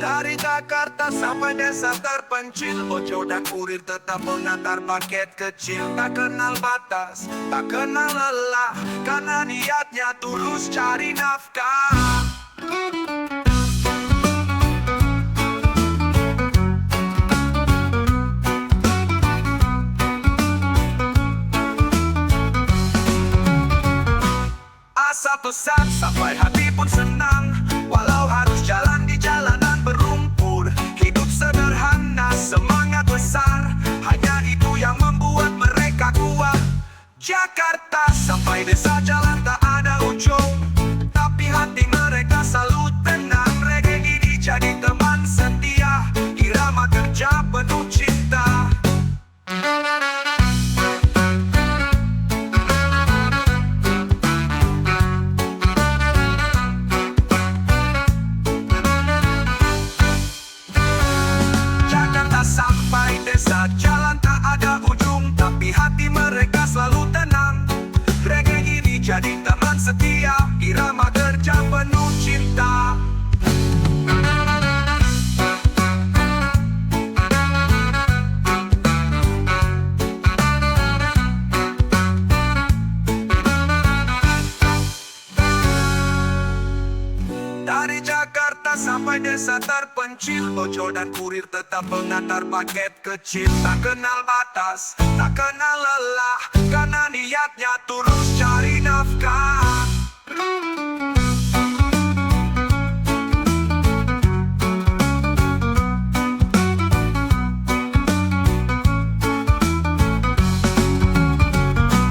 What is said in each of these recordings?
Dari Jakarta sampai desa terpencil, Ojo dan kurir tetap mengantar paket kecil. Tak kenal batas, tak kenal lelah, karena niatnya tulus cari nafkah. Asal pesan sampai hati pun senang, walau harus jalan di jalanan berumpur. Hidup sederhana, semangat besar, hanya itu yang membuat mereka kuat. Jakarta sampai desa jalan tak ada ujung, tapi hati mereka selalu tenang. Reggae ini jadi teman setia, irama kerja penuh cinta. Sampai desa jalan tak ada ujung, tapi hati mereka selalu tenang. Reggae ini jadi teman setia, irama kerja penuh cinta. Dari Jakarta sampai desa terpencil, Ojo dan kurir tetap mengantar paket kecil. Tak kenal batas, tak kenal lelah, karena niatnya tulus cari nafkah.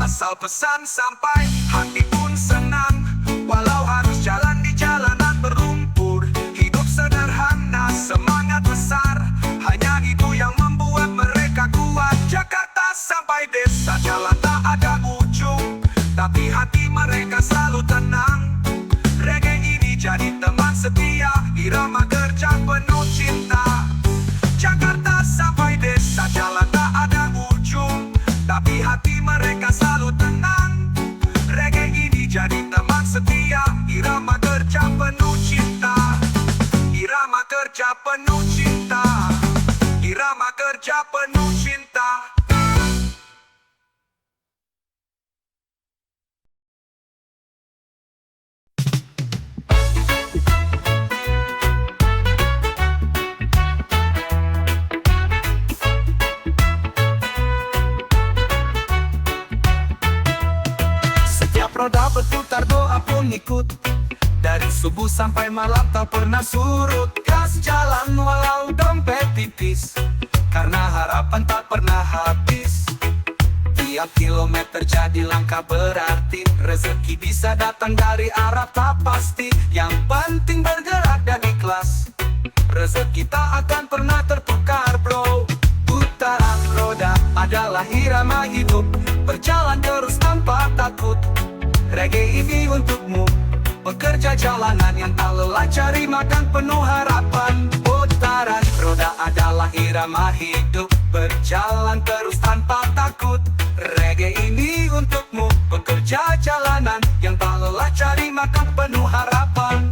Asal pesan sampai hati pun senang, walau harus jalan di jalanan berumpur. Hidup sederhana, semangat besar, hanya itu yang membuat mereka kuat. Jakarta sampai desa jalan tak ada ujung, tapi hati mereka selalu tenang. Reggae ini jadi teman setia, irama kerja penuh cinta. Jakarta sampai desa jalan tak ada ujung, tapi hati mereka selalu tenang. Reggae ini jadi teman setia, irama kerja penuh cinta. Irama kerja penuh cinta, irama kerja penuh cinta. Setiap roda berputar doa pun ikut, dari subuh sampai malam tak pernah surut. Gas jalan walau dompet tipis, karena harapan tak pernah habis. Tiap kilometer jadi langkah berarti, rezeki bisa datang dari arah tak pasti. Yang penting bergerak dan ikhlas, rezeki tak akan pernah tertukar bro. Putaran roda adalah irama hidup, berjalan terus tanpa takut. Reggae ini untukmu, pekerja jalanan yang tak lelah cari makan penuh harapan. Putaran roda adalah irama hidup, berjalan terus tanpa takut. Reggae ini untukmu, pekerja jalanan yang tak lelah cari makan penuh harapan.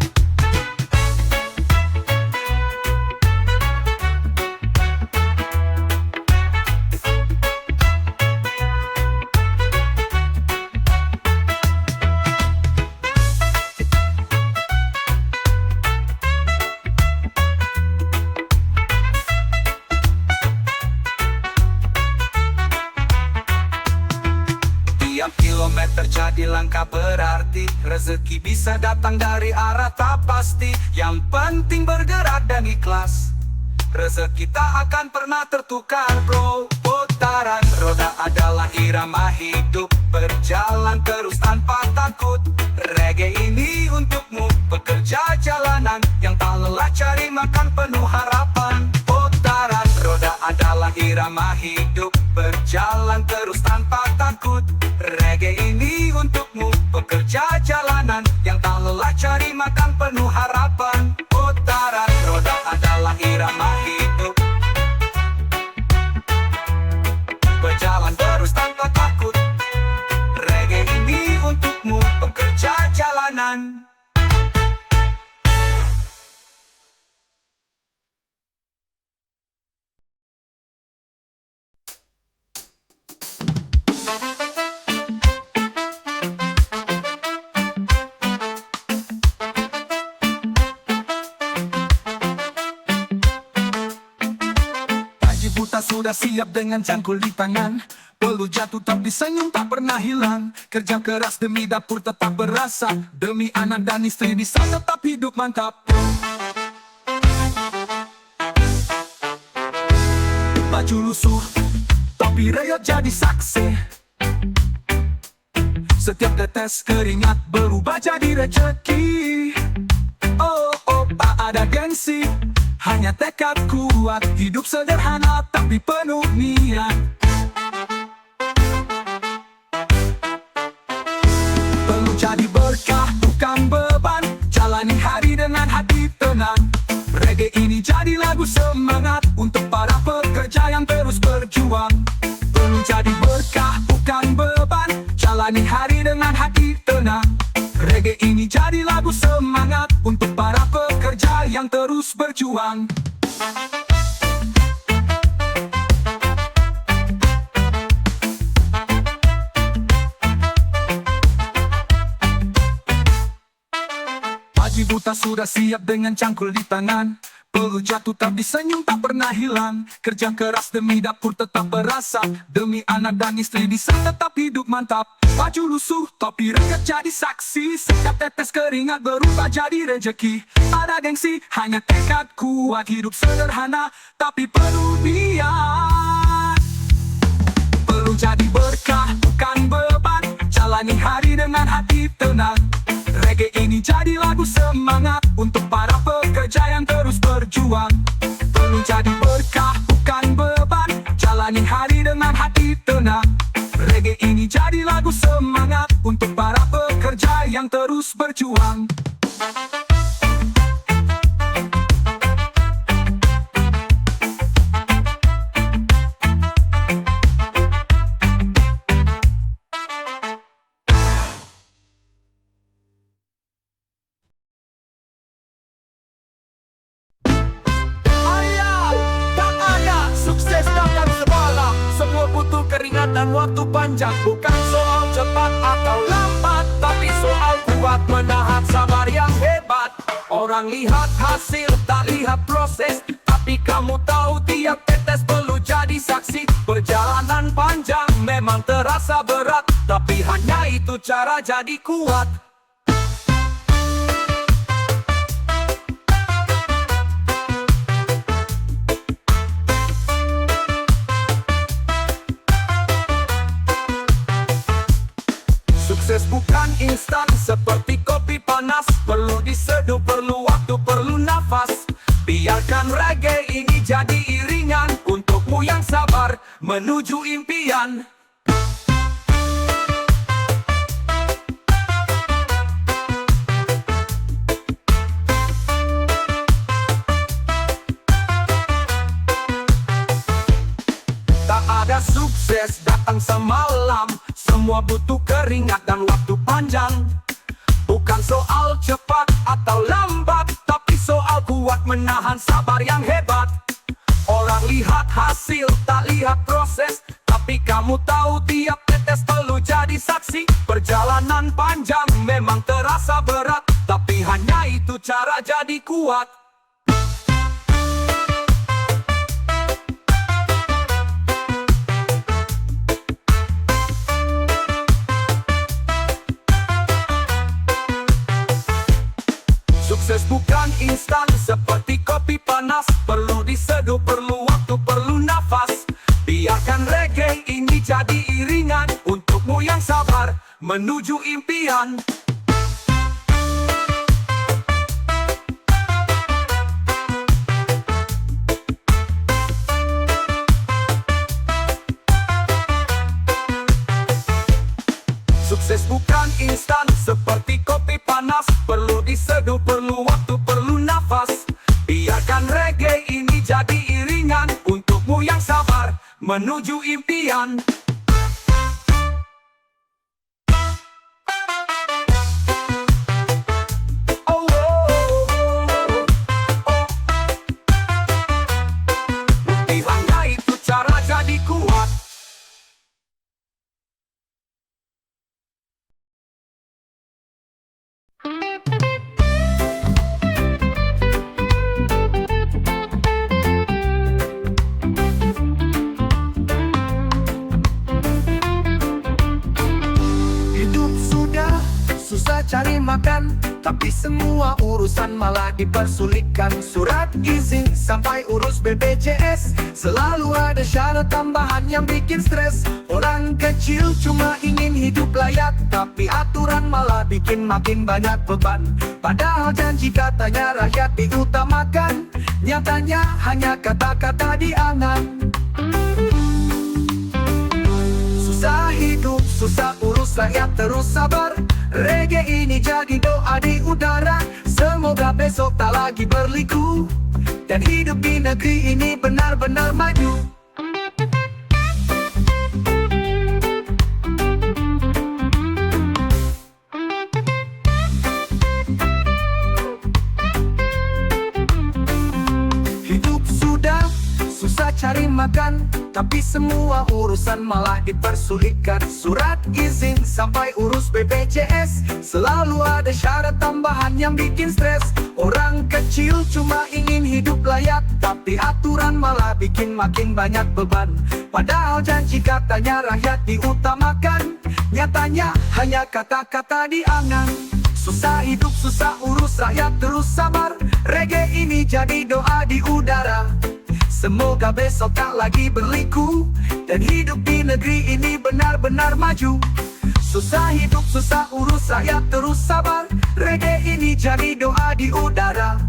Tiap kilometer jadi langkah berarti, rezeki bisa datang dari arah tak pasti. Yang penting bergerak dan ikhlas, rezeki tak akan pernah tertukar bro. Putaran roda adalah irama hidup, berjalan terus tanpa takut. Reggae ini untukmu, pekerja jalanan yang tak lelah cari makan penuh harapan. Putaran roda adalah irama hidup, berjalan terus tanpa takut. Reggae ini untukmu, pekerja jalanan yang tak lelah cari makan penuh harapan. Putaran roda adalah irama hidup, berjalan terus tanpa takut. Reggae ini untukmu, pekerja jalanan. buta sudah siap dengan cangkul di tangan. Perlu jatuh tapi senyum tak pernah hilang. Kerja keras demi dapur tetap berasa. Demi anak dan istri bisa tetap hidup mantap. Baju lusuh, topi reot jadi saksi. Setiap tetes keringat berubah jadi rezeki. Oh, oh, tak ada gengsi, hanya tekad kuat. Hidup sederhana tapi penuh niat. Perlu jadi berkah, bukan beban. Jalani hari dengan hati tenang. Reggae ini jadi lagu semangat untuk para pekerja yang terus berjuang. Perlu jadi berkah, bukan beban. Jalani hari dengan hati tenang. Reggae ini jadi lagu semangat untuk para pekerja yang terus berjuang. Haji buta sudah siap dengan cangkul di tangan. Perlu jatuh tapi senyum tak pernah hilang. Kerja keras demi dapur tetap berasa. Demi anak dan istri bisa tetap hidup mantap. Baju lusuh, topi reget jadi saksi. Setiap tetes keringat berubah jadi rezeki. Ada gengsi, hanya tekad kuat. Hidup sederhana tapi penuh niat. Perlu jadi berkah, bukan beban. Jalani hari dengan hati tenang. Reggae ini jadi lagu semangat untuk para pekerja yang terus berjuang. Perlu jadi berkah, bukan beban. Jalani hari dengan hati tenang. Reggae ini jadi lagu semangat untuk para pekerja yang terus berjuang. Keringat dan waktu panjang, bukan soal cepat atau lambat, tapi soal kuat menahan sabar yang hebat. Orang lihat hasil, tak lihat proses, tapi kamu tahu tiap tetes perlu jadi saksi. Perjalanan panjang memang terasa berat, tapi hanya itu cara jadi kuat. Sukses bukan instan seperti kopi panas. Perlu diseduh, perlu waktu, perlu nafas. Biarkan reggae ini jadi iringan untukmu yang sabar menuju impian. Tak ada sukses datang semalam. Semua butuh keringat dan waktu panjang. Bukan soal cepat atau lambat, tapi soal kuat menahan sabar yang hebat. Orang lihat hasil, tak lihat proses, tapi kamu tahu tiap tetes perlu jadi saksi. Perjalanan panjang memang terasa berat, tapi hanya itu cara jadi kuat. Sukses bukan instan seperti kopi panas. Perlu diseduh, perlu waktu, perlu nafas. Biarkan reggae ini jadi iringan untukmu yang sabar menuju impian. Sukses bukan instan seperti kopi panas. Perlu diseduh, perlu waktu, perlu nafas. Biarkan reggae ini jadi iringan untukmu yang sabar menuju impian. Hanya itu cara jadi kuat. tapi semua urusan malah dipersulitkan. Surat izin sampai urus BPJS, selalu ada syarat tambahan yang bikin stres. Orang kecil cuma ingin hidup layak, tapi aturan malah bikin makin banyak beban. Padahal janji katanya rakyat diutamakan, nyatanya hanya kata-kata di angan. Susah hidup, susah urus, rakyat terus sabar. Reggae ini jadi doa di udara, semoga besok tak lagi berliku, dan hidup di negeri ini benar-benar maju. Hidup sudah susah cari makan, tapi semua urusan malah dipersulitkan. Surat izin sampai urus BPJS, selalu ada syarat tambahan yang bikin stres. Orang kecil cuma ingin hidup layak, tapi aturan malah bikin makin banyak beban. Padahal janji katanya rakyat diutamakan, nyatanya hanya kata-kata di angan. Susah hidup, susah urus, rakyat terus sabar. Reggae ini jadi doa di udara, semoga besok tak lagi berliku, dan hidup di negeri ini benar-benar maju. Susah hidup, susah urus, rakyat terus sabar. Reggae ini jadi doa di udara,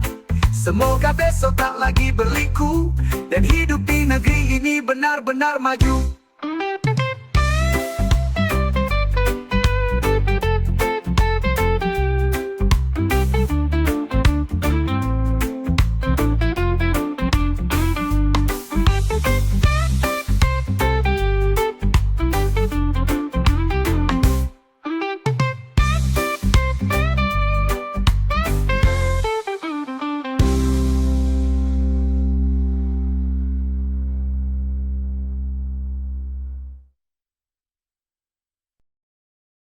semoga besok tak lagi berliku, dan hidup di negeri ini benar-benar maju.